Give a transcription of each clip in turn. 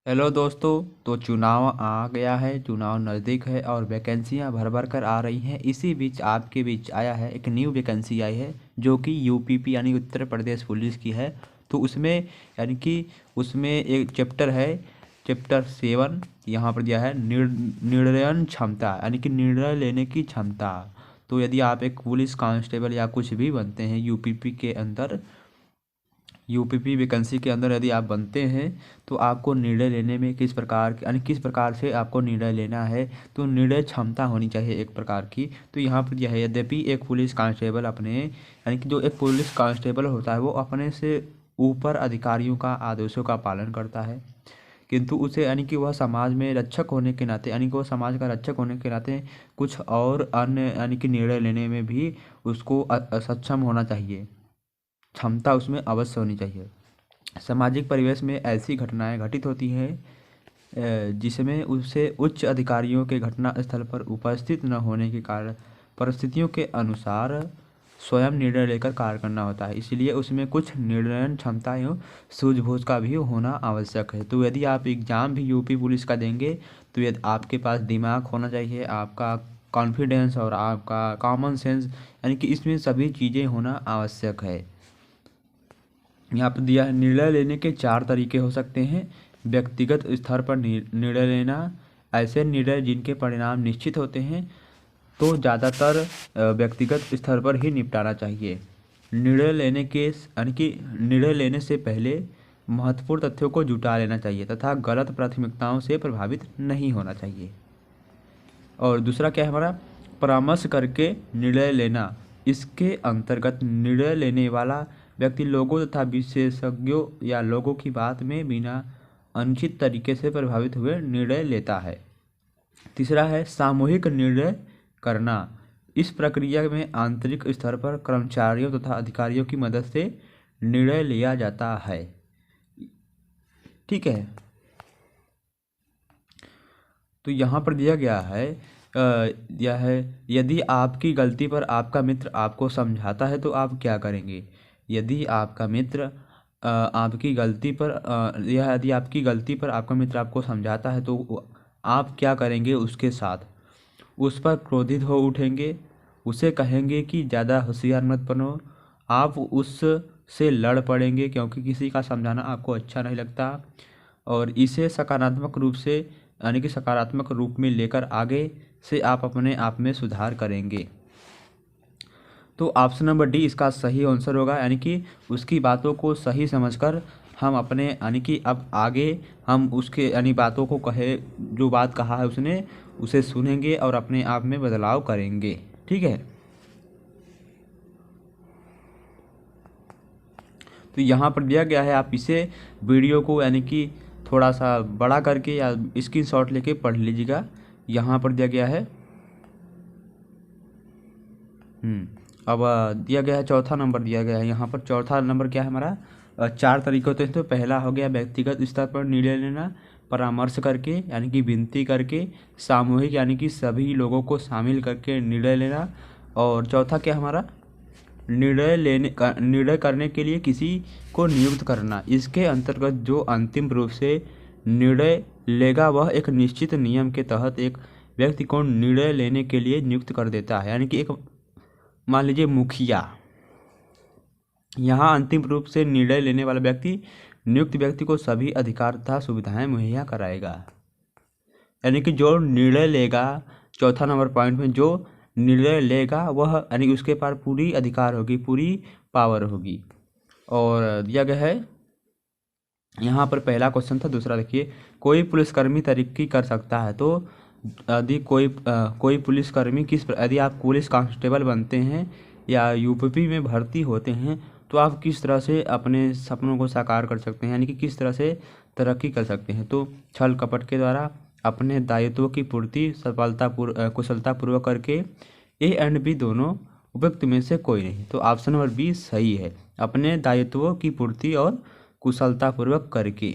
Hello दोस्तों। तो चुनाव आ गया है, चुनाव नज़दीक है और वैकेंसियां भर भर कर आ रही हैं। इसी बीच आपके बीच आया है, एक न्यू वैकेंसी आई है जो कि यूपीपी यानी उत्तर प्रदेश पुलिस की है। तो उसमें यानी कि उसमें एक चैप्टर है, चैप्टर 7। यहाँ पर दिया है निर्णयन क्षमता यानी कि निर्णय लेने की क्षमता। तो यदि आप एक पुलिस कांस्टेबल या कुछ भी बनते हैं यूपीपी के अंदर, यूपीपी वैकेंसी के अंदर यदि आप बनते हैं तो आपको निर्णय लेने में किस प्रकार यानी किस प्रकार से आपको निर्णय लेना है, तो निर्णय क्षमता होनी चाहिए एक प्रकार की। तो यहाँ पर यह है, यद्यपि एक पुलिस कांस्टेबल अपने यानी कि जो एक पुलिस कांस्टेबल होता है वो अपने से ऊपर अधिकारियों का आदेशों का पालन करता है, किंतु उसे यानी कि वह समाज में रक्षक होने के नाते यानी कि वह समाज का रक्षक होने के नाते कुछ और अन्य यानी कि निर्णय लेने में भी उसको सक्षम होना चाहिए, क्षमता उसमें अवश्य होनी चाहिए। सामाजिक परिवेश में ऐसी घटनाएं घटित होती हैं जिसमें उसे उच्च अधिकारियों के घटना स्थल पर उपस्थित न होने के कारण परिस्थितियों के अनुसार स्वयं निर्णय लेकर कार्य करना होता है। इसलिए उसमें कुछ निर्णय क्षमता एवं सूझबूझ का भी होना आवश्यक है। तो यदि आप एग्ज़ाम भी यूपी पुलिस का देंगे तो यदि आपके पास दिमाग होना चाहिए, आपका कॉन्फिडेंस और आपका कॉमन सेंस यानी कि इसमें सभी चीज़ें होना आवश्यक है। यहाँ पर दिया है, निर्णय लेने के 4 तरीके हो सकते हैं। व्यक्तिगत स्तर पर निर्णय लेना, ऐसे निर्णय जिनके परिणाम निश्चित होते हैं तो ज़्यादातर व्यक्तिगत स्तर पर ही निपटाना चाहिए। निर्णय लेने के यानी कि निर्णय लेने से पहले महत्वपूर्ण तथ्यों को जुटा लेना चाहिए तथा गलत प्राथमिकताओं से प्रभावित नहीं होना चाहिए। और दूसरा क्या है हमारा, परामर्श करके निर्णय लेना। इसके अंतर्गत निर्णय लेने वाला व्यक्ति लोगों तथा विशेषज्ञों या लोगों की बात में बिना अनुचित तरीके से प्रभावित हुए निर्णय लेता है। तीसरा है सामूहिक निर्णय करना। इस प्रक्रिया में आंतरिक स्तर पर कर्मचारियों तथा अधिकारियों की मदद से निर्णय लिया जाता है। ठीक है, तो यहाँ पर दिया गया है यह है, यदि आपकी गलती पर आपका मित्र आपको समझाता है तो आप क्या करेंगे। यदि आपका मित्र आपकी गलती पर यह यदि आपकी गलती पर आपका मित्र आपको समझाता है तो आप क्या करेंगे उसके साथ। उस पर क्रोधित हो उठेंगे, उसे कहेंगे कि ज़्यादा होशियार मत बनो, आप उससे लड़ पड़ेंगे क्योंकि किसी का समझाना आपको अच्छा नहीं लगता, और इसे सकारात्मक रूप से यानी कि सकारात्मक रूप में लेकर आगे से आप अपने आप में सुधार करेंगे। तो ऑप्शन नंबर डी इसका सही आंसर होगा, यानी कि उसकी बातों को सही समझकर हम अपने यानी कि अब आगे हम उसके यानी बातों को कहे, जो बात कहा है उसने उसे सुनेंगे और अपने आप में बदलाव करेंगे। ठीक है, तो यहाँ पर दिया गया है, आप इसे वीडियो को यानी कि थोड़ा सा बड़ा करके या स्क्रीनशॉट लेके पढ़ लीजिएगा। यहाँ पर दिया गया है अब दिया गया है चौथा नंबर दिया गया है। यहाँ पर चौथा नंबर क्या है हमारा, 4 तरीके होते हैं। तो पहला हो गया व्यक्तिगत स्तर पर निर्णय लेना, परामर्श करके यानी कि विनती करके, सामूहिक यानी कि सभी लोगों को शामिल करके निर्णय लेना, और चौथा क्या हमारा, निर्णय करने के लिए किसी को नियुक्त करना। इसके अंतर्गत जो अंतिम रूप से निर्णय लेगा वह एक निश्चित नियम के तहत एक व्यक्ति को निर्णय लेने के लिए नियुक्त कर देता है, यानी कि एक मान लीजिए मुखिया। यहाँ अंतिम रूप से निर्णय लेने वाला व्यक्ति नियुक्त व्यक्ति को सभी अधिकार तथा सुविधाएं मुहैया कराएगा, यानी कि जो निर्णय लेगा, चौथा नंबर पॉइंट में जो निर्णय लेगा वह यानी उसके पास पूरी अधिकार होगी, पूरी पावर होगी। और दिया गया है यहाँ पर पहला क्वेश्चन था। दूसरा देखिए, कोई पुलिसकर्मी तरक्की कर सकता है। तो यदि कोई पुलिसकर्मी यदि आप पुलिस कांस्टेबल बनते हैं या यूपीपी में भर्ती होते हैं तो आप किस तरह से अपने सपनों को साकार कर सकते हैं, यानी कि किस तरह से तरक्की कर सकते हैं। तो छल कपट के द्वारा अपने दायित्वों की पूर्ति कुशलतापूर्वक करके, ए एंड बी दोनों उपयुक्त में से कोई नहीं। तो ऑप्शन नंबर बी सही है, अपने दायित्वों की पूर्ति और कुशलतापूर्वक करके।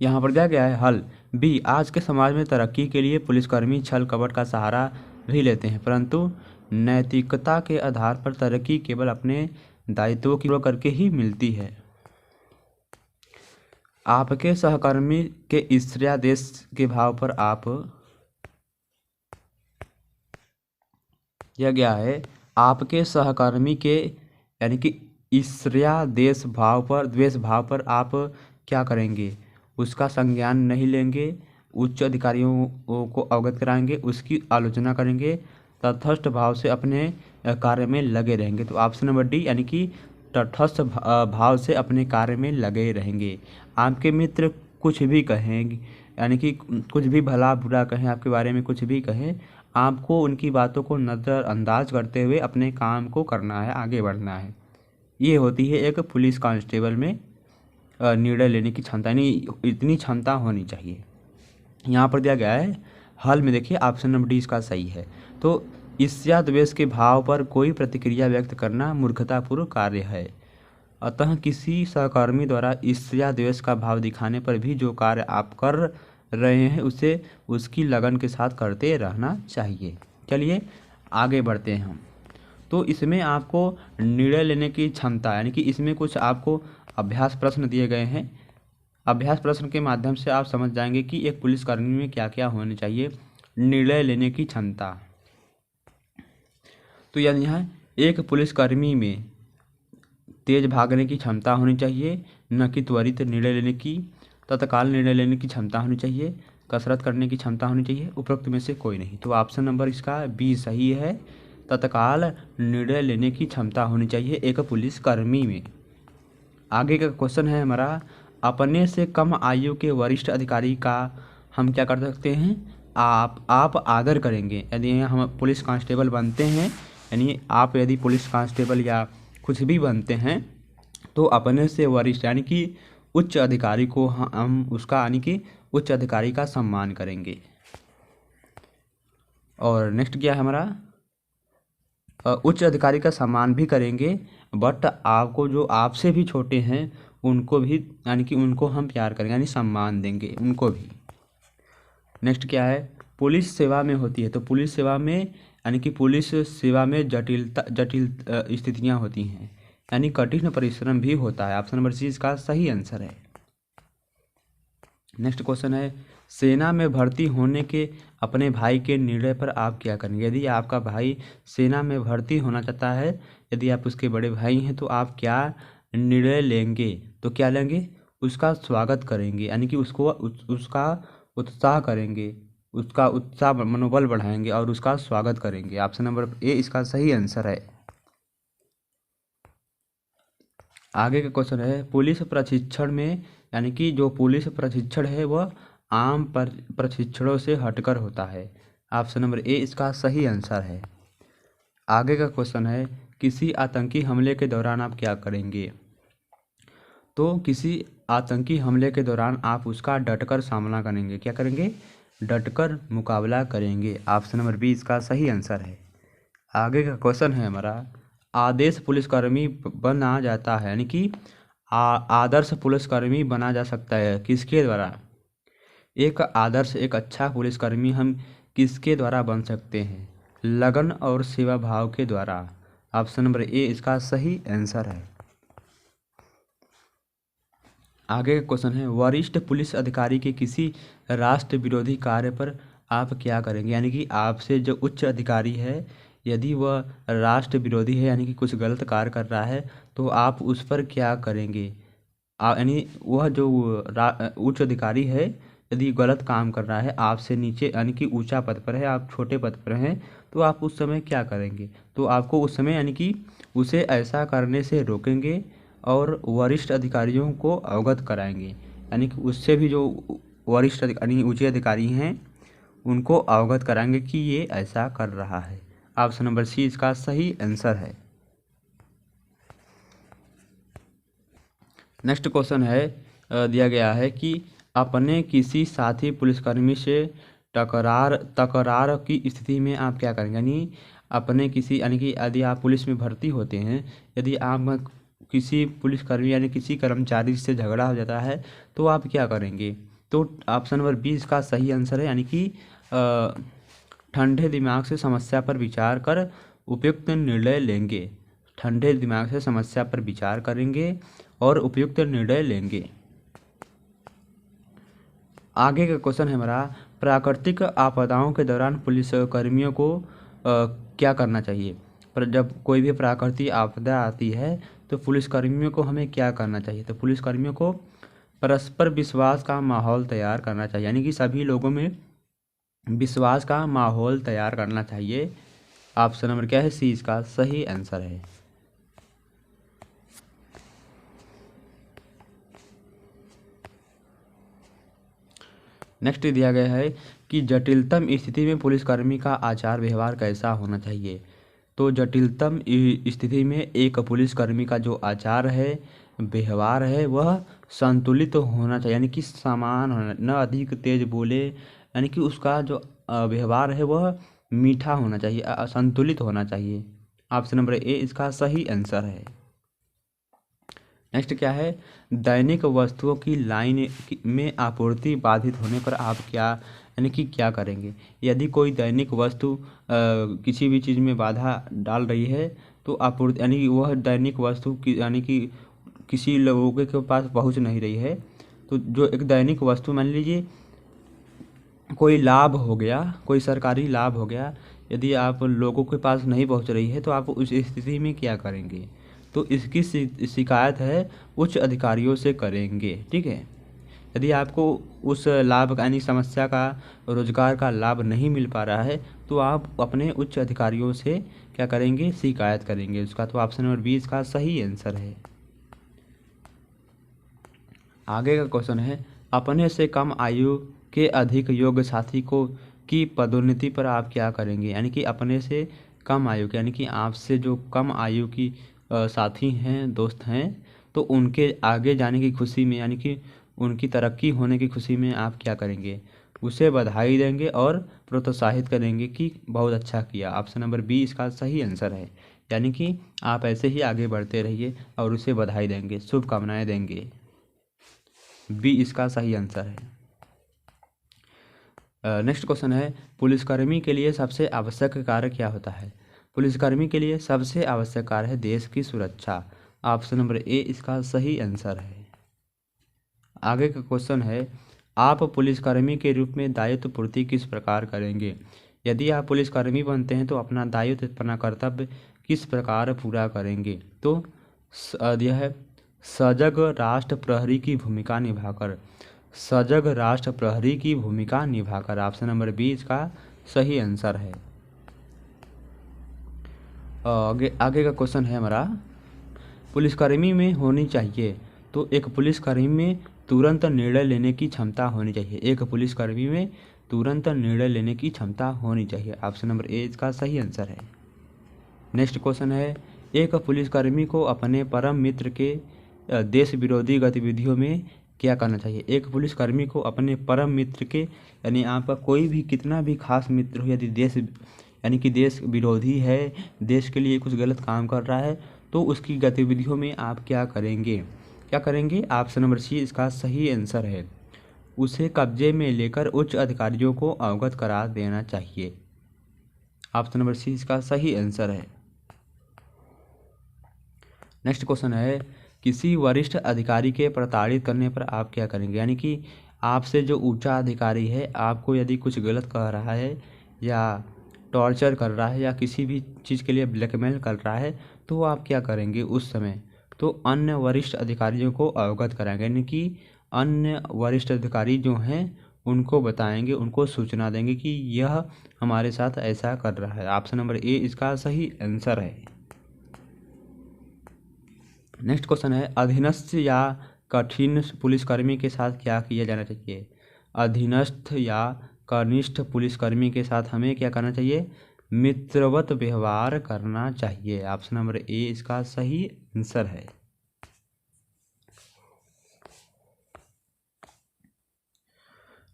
यहाँ पर दिया गया है हल बी, आज के समाज में तरक्की के लिए पुलिसकर्मी छल कपट का सहारा भी लेते हैं, परंतु नैतिकता के आधार पर तरक्की केवल अपने दायित्वों की करके ही मिलती है। आपके सहकर्मी के ईर्ष्यादेश के भाव पर आप, यह गया है, आपके सहकर्मी के यानी कि ईर्ष्यादेश भाव पर, द्वेष भाव पर आप क्या करेंगे? उसका संज्ञान नहीं लेंगे, उच्च अधिकारियों को अवगत कराएंगे, उसकी आलोचना करेंगे, तटस्थ भाव से अपने कार्य में लगे रहेंगे। तो ऑप्शन नंबर डी यानी कि तटस्थ भाव से अपने कार्य में लगे रहेंगे। आपके मित्र कुछ भी कहें, यानी कि कुछ भी भला बुरा कहें, आपके बारे में कुछ भी कहें, आपको उनकी बातों को नज़रअंदाज करते हुए अपने काम को करना है, आगे बढ़ना है। ये होती है एक पुलिस कांस्टेबल में निर्णय लेने की क्षमता, यानी इतनी क्षमता होनी चाहिए। यहाँ पर दिया गया है हल में, देखिए ऑप्शन नंबर डी इसका सही है। तो ईर्ष्या द्वेष के भाव पर कोई प्रतिक्रिया व्यक्त करना मूर्खतापूर्ण कार्य है। अतः किसी सहकर्मी द्वारा ईर्ष्या द्वेष का भाव दिखाने पर भी जो कार्य आप कर रहे हैं उसे उसकी लगन के साथ करते रहना चाहिए। चलिए आगे बढ़ते हैं हम। तो इसमें आपको निर्णय लेने की क्षमता, यानी कि इसमें कुछ आपको अभ्यास प्रश्न दिए गए हैं। अभ्यास प्रश्न के माध्यम से आप समझ जाएंगे कि एक पुलिसकर्मी में क्या क्या होने चाहिए। निर्णय लेने की क्षमता, तो यानी यहाँ एक पुलिसकर्मी में तेज भागने की क्षमता होनी चाहिए, न कि त्वरित निर्णय लेने की, तत्काल निर्णय लेने की क्षमता होनी चाहिए, कसरत करने की क्षमता होनी चाहिए, उपरोक्त में से कोई नहीं। तो ऑप्शन नंबर इसका बी सही है, तत्काल निर्णय लेने की क्षमता होनी चाहिए एक पुलिसकर्मी में। आगे का क्वेश्चन है हमारा, अपने से कम आयु के वरिष्ठ अधिकारी का हम क्या कर सकते हैं? आप आदर करेंगे। यदि हम पुलिस कांस्टेबल बनते हैं, यानी आप यदि पुलिस कांस्टेबल या कुछ भी बनते हैं, तो अपने से वरिष्ठ यानी कि उच्च अधिकारी को हम उसका यानी कि उच्च अधिकारी का सम्मान करेंगे। और नेक्स्ट क्या है हमारा, उच्च अधिकारी का सम्मान भी करेंगे, बट आपको जो आपसे भी छोटे हैं उनको भी, यानी कि उनको हम प्यार करेंगे, यानी सम्मान देंगे उनको भी। नेक्स्ट क्या है, पुलिस सेवा में होती है। तो पुलिस सेवा में यानी कि पुलिस सेवा में जटिल स्थितियाँ होती हैं, यानी कठिन परिश्रम भी होता है। ऑप्शन नंबर सी इसका सही आंसर है। नेक्स्ट क्वेश्चन है, सेना में भर्ती होने के अपने भाई के निर्णय पर आप क्या करेंगे? यदि आपका भाई सेना में भर्ती होना चाहता है, यदि आप उसके बड़े भाई हैं, तो आप क्या निर्णय लेंगे? तो क्या लेंगे? उसका स्वागत करेंगे, यानी कि उसका उत्साह करेंगे, उसका उत्साह मनोबल बढ़ाएंगे और उसका स्वागत करेंगे। ऑप्शन नंबर ए इसका सही आंसर है। आगे का क्वेश्चन है, पुलिस प्रशिक्षण में, यानी कि जो पुलिस प्रशिक्षण है वह आम प्रशिक्षणों से हटकर होता है। ऑप्शन नंबर ए इसका सही आंसर है। आगे का क्वेश्चन है, किसी आतंकी हमले के दौरान आप क्या करेंगे? तो किसी आतंकी हमले के दौरान आप उसका डटकर सामना करेंगे। क्या करेंगे? डटकर मुकाबला करेंगे। ऑप्शन नंबर बी इसका सही आंसर है। आगे का क्वेश्चन है हमारा, आदेश पुलिसकर्मी बना जाता है, यानी कि आदर्श पुलिसकर्मी बना जा सकता है किसके द्वारा? एक आदर्श, एक अच्छा पुलिसकर्मी हम किसके द्वारा बन सकते हैं? लगन और सेवा भाव के द्वारा। ऑप्शन नंबर ए इसका सही आंसर है। आगे का क्वेश्चन है, वरिष्ठ पुलिस अधिकारी के किसी राष्ट्र विरोधी कार्य पर आप क्या करेंगे? यानी कि आपसे जो उच्च अधिकारी है, यदि वह राष्ट्र विरोधी है, यानी कि कुछ गलत कार्य कर रहा है, तो आप उस पर क्या करेंगे? यानी वह जो उच्च अधिकारी है, यदि गलत काम कर रहा है, आपसे नीचे यानी कि ऊंचा पद पर है, आप छोटे पद पर हैं, तो आप उस समय क्या करेंगे? तो आपको उस समय यानी कि उसे ऐसा करने से रोकेंगे और वरिष्ठ अधिकारियों को अवगत कराएंगे, यानी कि उससे भी जो वरिष्ठ यानी ऊंचे अधिकारी हैं उनको अवगत कराएंगे कि ये ऐसा कर रहा है। ऑप्शन नंबर सी इसका सही आंसर है। नेक्स्ट क्वेश्चन है, दिया गया है कि अपने किसी साथी पुलिसकर्मी से तकरार की स्थिति में आप क्या करेंगे? यानी अपने किसी, यानी कि यदि आप पुलिस में भर्ती होते हैं, यदि आप किसी पुलिसकर्मी यानी किसी कर्मचारी से झगड़ा हो जाता है, तो आप क्या करेंगे? तो ऑप्शन नंबर बी इसका सही आंसर है, यानी कि ठंडे दिमाग से समस्या पर विचार कर उपयुक्त निर्णय लेंगे। ठंडे दिमाग से समस्या पर विचार करेंगे और उपयुक्त निर्णय लेंगे। आगे का क्वेश्चन है हमारा, प्राकृतिक आपदाओं के दौरान पुलिस कर्मियों को क्या करना चाहिए। पर जब कोई भी प्राकृतिक आपदा आती है तो पुलिसकर्मियों को हमें क्या करना चाहिए। तो पुलिसकर्मियों को परस्पर विश्वास का माहौल तैयार करना चाहिए, यानी कि सभी लोगों में विश्वास का माहौल तैयार करना चाहिए। ऑप्शन नंबर क्या है, सी इसका सही आंसर है। नेक्स्ट दिया गया है कि जटिलतम स्थिति में पुलिसकर्मी का आचार व्यवहार कैसा होना चाहिए। तो जटिलतम स्थिति में एक पुलिसकर्मी का जो आचार है, व्यवहार है, वह संतुलित होना चाहिए, यानी कि समान होना, न अधिक तेज बोले, यानी कि उसका जो व्यवहार है वह मीठा होना चाहिए, संतुलित होना चाहिए। ऑप्शन नंबर ए इसका सही आंसर है। नेक्स्ट क्या है, दैनिक वस्तुओं की लाइन में आपूर्ति बाधित होने पर आप क्या, यानी कि क्या करेंगे। यदि कोई दैनिक वस्तु किसी भी चीज़ में बाधा डाल रही है तो आपूर्ति, यानी कि वह दैनिक वस्तु की, यानी कि किसी लोगों के पास पहुंच नहीं रही है, तो जो एक दैनिक वस्तु मान लीजिए कोई लाभ हो गया, कोई सरकारी लाभ हो गया, यदि आप लोगों के पास नहीं पहुंच रही है तो आप उस स्थिति में क्या करेंगे। तो इसकी शिकायत है उच्च अधिकारियों से करेंगे, ठीक है। यदि आपको उस लाभ यानी समस्या का, रोजगार का लाभ नहीं मिल पा रहा है तो आप अपने उच्च अधिकारियों से क्या करेंगे, शिकायत करेंगे उसका। तो ऑप्शन नंबर बी इसका सही आंसर है। आगे का क्वेश्चन है, अपने से कम आयु के अधिक योग्य साथी को की पदोन्नति पर आप क्या करेंगे। यानी कि अपने से कम आयु के, यानी कि आपसे जो कम आयु की साथी हैं, दोस्त हैं, तो उनके आगे जाने की खुशी में, यानी कि उनकी तरक्की होने की खुशी में आप क्या करेंगे, उसे बधाई देंगे और प्रोत्साहित करेंगे कि बहुत अच्छा किया। ऑप्शन नंबर बी इसका सही आंसर है। यानी कि आप ऐसे ही आगे बढ़ते रहिए और उसे बधाई देंगे, शुभकामनाएं देंगे। बी इसका सही आंसर है। नेक्स्ट क्वेश्चन है, पुलिसकर्मी के लिए सबसे आवश्यक कार्य क्या होता है। पुलिसकर्मी के लिए सबसे आवश्यक कार्य है देश की सुरक्षा। ऑप्शन नंबर ए इसका सही आंसर है। आगे का क्वेश्चन है, आप पुलिसकर्मी के रूप में दायित्व पूर्ति किस प्रकार करेंगे। यदि आप पुलिसकर्मी बनते हैं तो अपना दायित्व, अपना कर्तव्य किस प्रकार पूरा करेंगे। तो यह है सजग राष्ट्र प्रहरी की भूमिका निभाकर, सजग राष्ट्र प्रहरी की भूमिका निभाकर। ऑप्शन नंबर बी इसका सही आंसर है। आगे का क्वेश्चन है हमारा, पुलिसकर्मी में होनी चाहिए। तो एक पुलिसकर्मी में तुरंत निर्णय लेने की क्षमता होनी चाहिए। एक पुलिसकर्मी में तुरंत निर्णय लेने की क्षमता होनी चाहिए। ऑप्शन नंबर ए इसका सही आंसर है। नेक्स्ट क्वेश्चन है, एक पुलिसकर्मी को अपने परम मित्र के देश विरोधी गतिविधियों में क्या करना चाहिए। एक पुलिसकर्मी को अपने परम मित्र के, यानी आपका कोई भी कितना भी खास मित्र हो, यदि देश, यानी कि देश विरोधी है, देश के लिए कुछ गलत काम कर रहा है, तो उसकी गतिविधियों में आप क्या करेंगे, क्या करेंगे। ऑप्शन नंबर सी इसका सही आंसर है। उसे कब्जे में लेकर उच्च अधिकारियों को अवगत करा देना चाहिए। ऑप्शन नंबर सी इसका सही आंसर है। नेक्स्ट क्वेश्चन है, किसी वरिष्ठ अधिकारी के प्रताड़ित करने पर आप क्या करेंगे। यानी कि आपसे जो ऊंचा अधिकारी है, आपको यदि कुछ गलत कह रहा है या टॉर्चर कर रहा है या किसी भी चीज़ के लिए ब्लैकमेल कर रहा है, तो आप क्या करेंगे उस समय। तो अन्य वरिष्ठ अधिकारियों को अवगत कराएंगे, यानी कि अन्य वरिष्ठ अधिकारी जो हैं उनको बताएंगे, उनको सूचना देंगे कि यह हमारे साथ ऐसा कर रहा है। ऑप्शन नंबर ए इसका सही आंसर है। नेक्स्ट क्वेश्चन है, अधीनस्थ या कठिन पुलिसकर्मी के साथ क्या किया जाना चाहिए। अधीनस्थ या कनिष्ठ पुलिसकर्मी के साथ हमें क्या करना चाहिए, मित्रवत व्यवहार करना चाहिए। ऑप्शन नंबर ए इसका सही आंसर है।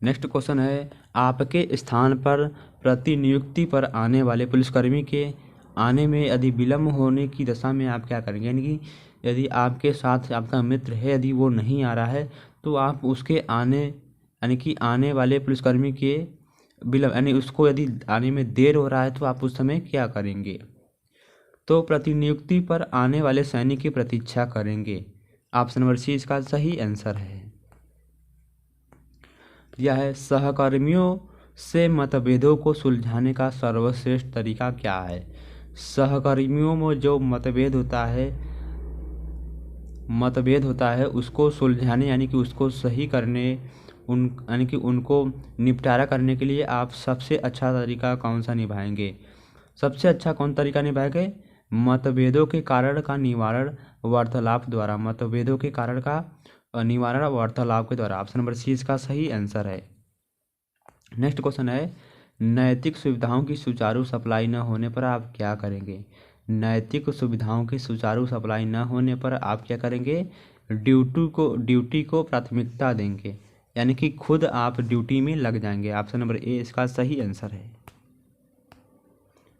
नेक्स्ट क्वेश्चन है, आपके स्थान पर प्रतिनियुक्ति पर आने वाले पुलिसकर्मी के आने में यदि विलम्ब होने की दशा में आप क्या करेंगे। यानी कि यदि आपके साथ आपका मित्र है, यदि वो नहीं आ रहा है, तो आप उसके आने, यानी कि आने वाले पुलिसकर्मी के विलम्ब, यानी उसको यदि आने में देर हो रहा है, तो आप उस समय क्या करेंगे। तो प्रतिनियुक्ति पर आने वाले सैनिक की प्रतीक्षा करेंगे। ऑप्शन नंबर सी इसका सही आंसर है। यह है सहकर्मियों से मतभेदों को सुलझाने का सर्वश्रेष्ठ तरीका क्या है। सहकर्मियों में जो मतभेद होता है उसको सुलझाने यानी कि उसको सही करने यानी कि उनको निपटारा करने के लिए आप सबसे अच्छा तरीका कौन सा निभाएंगे। सबसे अच्छा कौन तरीका निभाएंगे? मतभेदों के कारण का निवारण वार्तालाप द्वारा। मतभेदों के कारण का निवारण वार्तालाप के द्वारा। ऑप्शन नंबर सी इसका सही आंसर है। नेक्स्ट क्वेश्चन है, नैतिक सुविधाओं की सुचारू सप्लाई न होने पर आप क्या करेंगे। नैतिक सुविधाओं की सुचारू सप्लाई न होने पर आप क्या करेंगे? ड्यूटी को प्राथमिकता देंगे, यानी कि खुद आप ड्यूटी में लग जाएंगे। ऑप्शन नंबर ए इसका सही आंसर है।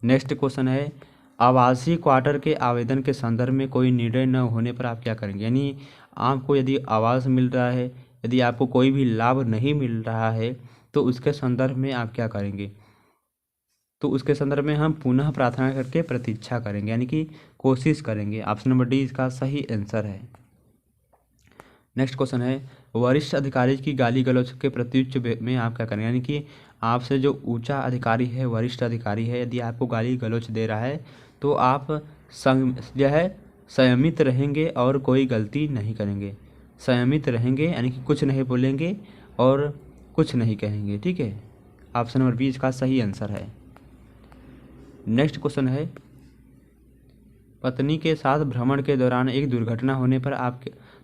नेक्स्ट क्वेश्चन है, आवासीय क्वार्टर के आवेदन के संदर्भ में कोई निर्णय न होने पर आप क्या करेंगे। यानी आपको यदि आवास मिल रहा है, यदि आपको कोई भी लाभ नहीं मिल रहा है तो उसके संदर्भ में आप क्या करेंगे? तो उसके संदर्भ में हम पुनः प्रार्थना करके प्रतीक्षा करेंगे, यानी कि कोशिश करेंगे। ऑप्शन नंबर डी इसका सही आंसर है। नेक्स्ट क्वेश्चन है, वरिष्ठ अधिकारी की गाली गलौज के प्रत्युत्तर में आप क्या करेंगे। यानी कि आपसे जो ऊंचा अधिकारी है, वरिष्ठ अधिकारी है, यदि आपको गाली गलौज दे रहा है तो आप संयमित रहेंगे और कोई गलती नहीं करेंगे। संयमित रहेंगे यानी कि कुछ नहीं बोलेंगे और कुछ नहीं कहेंगे, ठीक है। ऑप्शन नंबर बी इसका सही आंसर है। नेक्स्ट क्वेश्चन है, पत्नी के साथ भ्रमण के दौरान एक दुर्घटना होने पर आप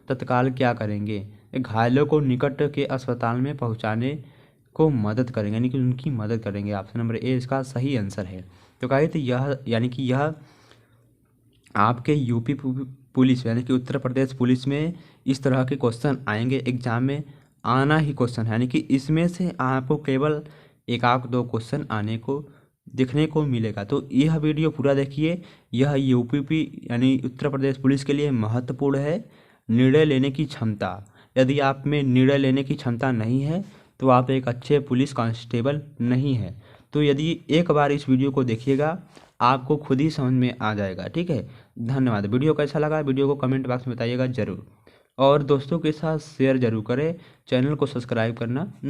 तत्काल क्या करेंगे। घायलों को निकट के अस्पताल में पहुंचाने को मदद करेंगे, यानी कि उनकी मदद करेंगे। ऑप्शन नंबर ए इसका सही आंसर है। तो गाइस यह यानी कि यह आपके यूपी पुलिस यानी कि उत्तर प्रदेश पुलिस में इस तरह के क्वेश्चन आएंगे, एग्जाम में आना ही क्वेश्चन है, यानी कि इसमें से आपको केवल एक आध दो क्वेश्चन आने को देखने को मिलेगा। तो यह वीडियो पूरा देखिए। यह यूपी यानी उत्तर प्रदेश पुलिस के लिए महत्वपूर्ण है। निर्णय लेने की क्षमता, यदि आप में निर्णय लेने की क्षमता नहीं है तो आप एक अच्छे पुलिस कांस्टेबल नहीं है। तो यदि एक बार इस वीडियो को देखिएगा आपको खुद ही समझ में आ जाएगा, ठीक है। धन्यवाद। वीडियो कैसा लगा वीडियो को कमेंट बॉक्स में बताइएगा ज़रूर, और दोस्तों के साथ शेयर जरूर करें। चैनल को सब्सक्राइब करना न